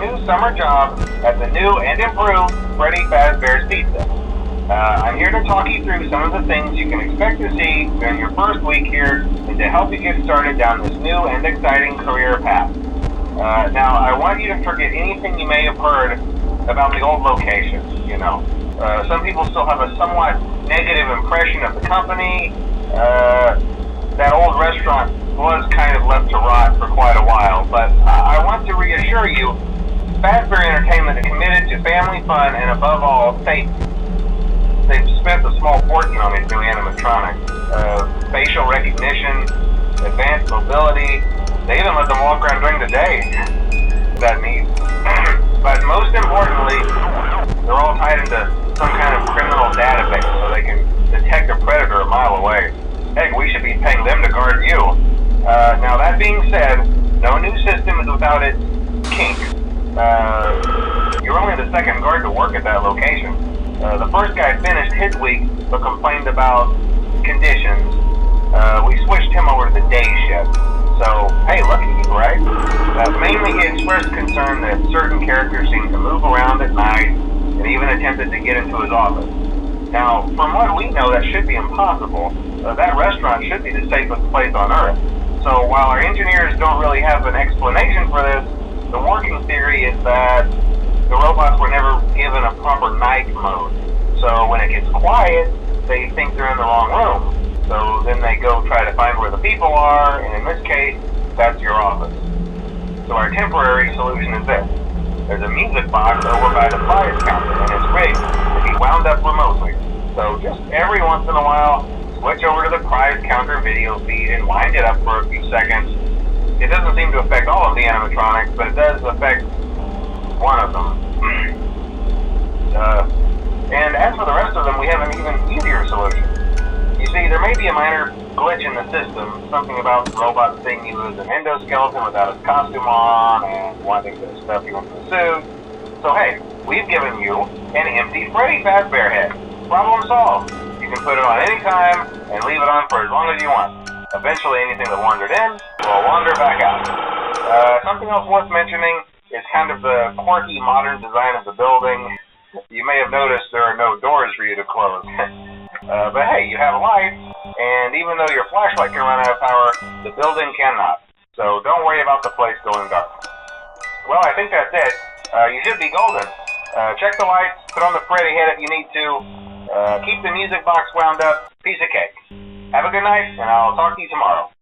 new summer job at the new and improved Freddy Fazbear's Pizza. I'm here to talk you through some of the things you can expect to see during your first week here and to help you get started down this new and exciting career path. Now, I want you to forget anything you may have heard about the old location, some people still have a somewhat negative impression of the company. That old restaurant was kind of left to rot for quite a while, but I want to reassure you, Fazbear Entertainment is committed to family fun and above all, safety. They've spent a small fortune on these new animatronics. Facial recognition, advanced mobility, they even let them walk around during the day. That neat. But most importantly, they're all tied into some kind of criminal database so they can detect a predator a mile away. Heck, we should be paying them to guard you. Now that being said, no new system is without its kinks. You're only the second guard to work at that location. The first guy finished his week but complained about conditions. We switched him over to the day shift. So, hey, lucky you, right? Mainly he expressed concern that certain characters seemed to move around at night and even attempted to get into his office. Now, from what we know, that should be impossible. That restaurant should be the safest place on Earth. So while our engineers don't really have an explanation for this, the working theory is that the robots were never given a proper night mode. So when it gets quiet, they think they're in the wrong room. So then they go try to find where the people are, and in this case, that's your office. So our temporary solution is this. There's a music box over by the prize counter, and it's rigged to be wound up remotely. So just every once in a while, switch over to the prize counter video feed and wind it up for a few seconds. It doesn't seem to affect all of the animatronics, but it does affect one of them. And as for the rest of them, we have an even easier solution. You see, there may be a minor glitch in the system, something about the robot seeing you as an endoskeleton without his costume on and wanting to stuff you into the suit. So hey, we've given you an empty Freddy Fazbear head. Problem solved. You can put it on any time and leave it on for as long as you want. Eventually anything that wandered in will wander back out. Something else worth mentioning is kind of the quirky modern design of the building. You may have noticed there are no doors for you to close. But hey, you have lights, and even though your flashlight can run out of power, the building cannot. So don't worry about the place going dark. Well, I think that's it. You should be golden. Check the lights, put on the Freddy head if you need to. Keep the music box wound up. Piece of cake. Have a good night, and I'll talk to you tomorrow.